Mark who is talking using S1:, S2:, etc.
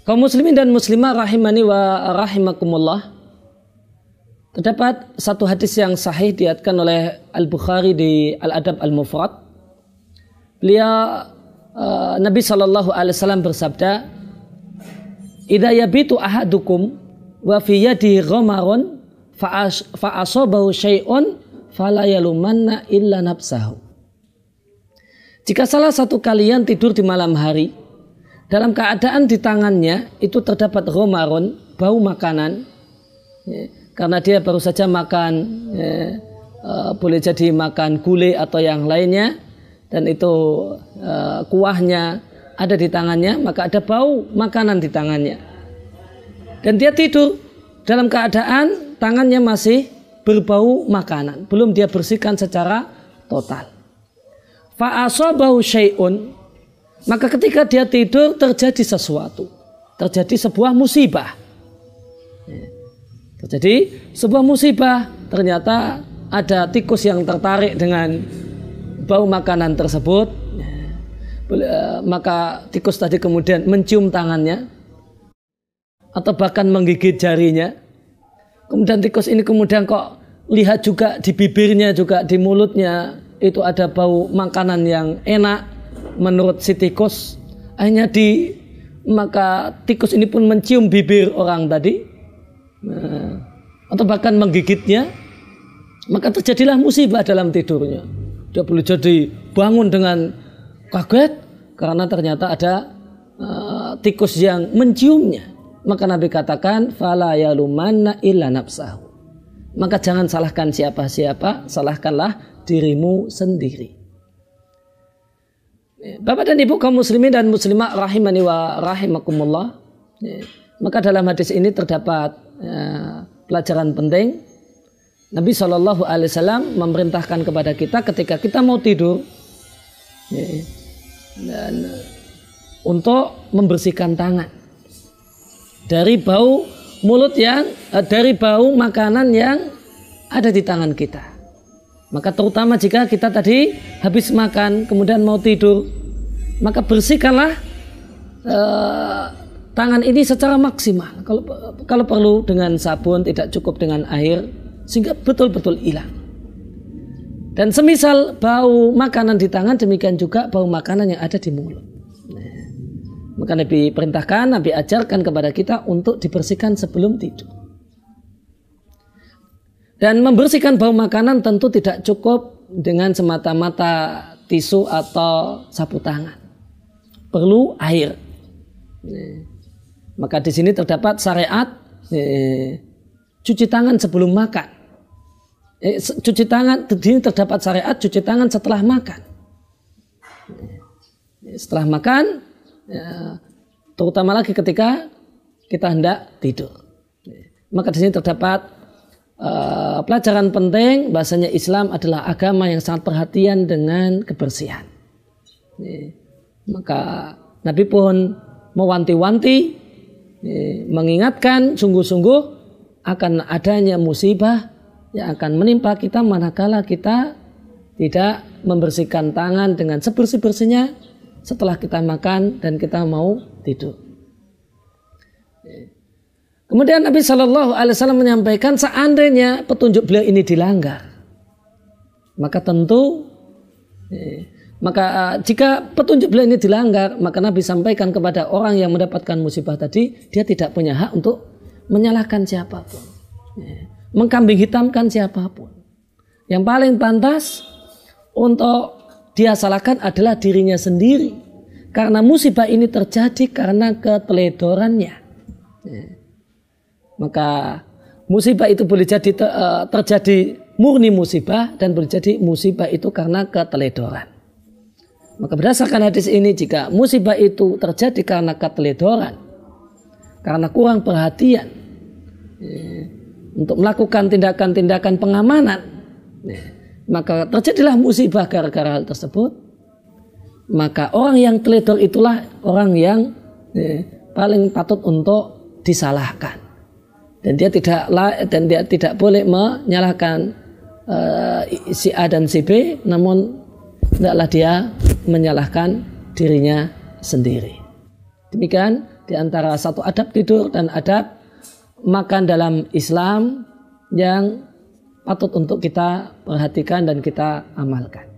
S1: Kaum muslimin dan muslimah rahimani wa rahimakumullah. Terdapat satu hadis yang sahih diriwayatkan oleh Al-Bukhari di Al-Adab Al-Mufrad. Beliau Nabi SAW bersabda, "Idza yabitu ahadukum wa fi yadihi ghamarun fa asabahu syai'un fala yalumanna illa nafsahu." Jika salah satu kalian tidur di malam hari, dalam keadaan di tangannya itu terdapat ghamarun, bau makanan, karena dia baru saja makan, boleh jadi makan gulai atau yang lainnya, dan itu kuahnya ada di tangannya, maka ada bau makanan di tangannya. Dan dia tidur dalam keadaan tangannya masih berbau makanan, belum dia bersihkan secara total. Fa asabahu syai'un, maka ketika dia tidur terjadi sesuatu, terjadi sebuah musibah. Terjadi sebuah musibah, ternyata ada tikus yang tertarik dengan bau makanan tersebut. Maka tikus tadi kemudian mencium tangannya atau bahkan menggigit jarinya. Kemudian tikus ini kemudian kok lihat juga di bibirnya, juga di mulutnya itu ada bau makanan yang enak menurut si tikus. Maka tikus ini pun mencium bibir orang tadi, atau bahkan menggigitnya. Maka terjadilah musibah dalam tidurnya. Dia boleh jadi bangun dengan kaget karena ternyata ada tikus yang menciumnya. Maka Nabi katakan, fala yalumanna illa nafsahu. Maka jangan salahkan siapa-siapa, salahkanlah dirimu sendiri. Bapak dan Ibu kaum muslimin dan muslimah rahimani wa rahimakumullah. Maka dalam hadis ini terdapat pelajaran penting. Nabi SAW memerintahkan kepada kita ketika kita mau tidur dan untuk membersihkan tangan dari bau mulut dari bau makanan yang ada di tangan kita. Maka terutama jika kita tadi habis makan kemudian mau tidur, maka bersihkanlah tangan ini secara maksimal. Kalau perlu dengan sabun, tidak cukup dengan air, sehingga betul-betul hilang. Dan semisal bau makanan di tangan, demikian juga bau makanan yang ada di mulut. Maka Nabi perintahkan, Nabi ajarkan kepada kita untuk dibersihkan sebelum tidur. Dan membersihkan bau makanan tentu tidak cukup dengan semata-mata tisu atau sapu tangan. Perlu air. Maka di sini terdapat syariat cuci tangan sebelum makan. Cuci tangan, di sini terdapat syariat cuci tangan setelah makan. Setelah makan, terutama lagi ketika kita hendak tidur. Maka di sini terdapat pelajaran penting bahasanya Islam adalah agama yang sangat perhatian dengan kebersihan. Maka Nabi pun mewanti-wanti, mengingatkan sungguh-sungguh akan adanya musibah yang akan menimpa kita manakala kita tidak membersihkan tangan dengan sebersih-bersihnya setelah kita makan dan kita mau tidur. Kemudian Nabi SAW menyampaikan seandainya petunjuk beliau ini dilanggar, maka tentu jika petunjuk beliau ini dilanggar, maka Nabi sampaikan kepada orang yang mendapatkan musibah tadi, dia tidak punya hak untuk menyalahkan siapapun, mengkambing hitamkan siapapun. Yang paling pantas untuk dia salahkan adalah dirinya sendiri, karena musibah ini terjadi karena keteledorannya. Maka musibah itu boleh jadi terjadi murni musibah dan boleh jadi musibah itu karena keteledoran. Maka berdasarkan hadis ini, jika musibah itu terjadi karena keteledoran, karena kurang perhatian untuk melakukan tindakan-tindakan pengamanan, maka terjadilah musibah gara-gara hal tersebut. Maka orang yang teledor itulah orang yang paling patut untuk disalahkan. Dan dia tidak boleh menyalahkan si A dan si B, namun hendaklah dia menyalahkan dirinya sendiri. Demikian di antara satu adab tidur dan adab makan dalam Islam yang patut untuk kita perhatikan dan kita amalkan.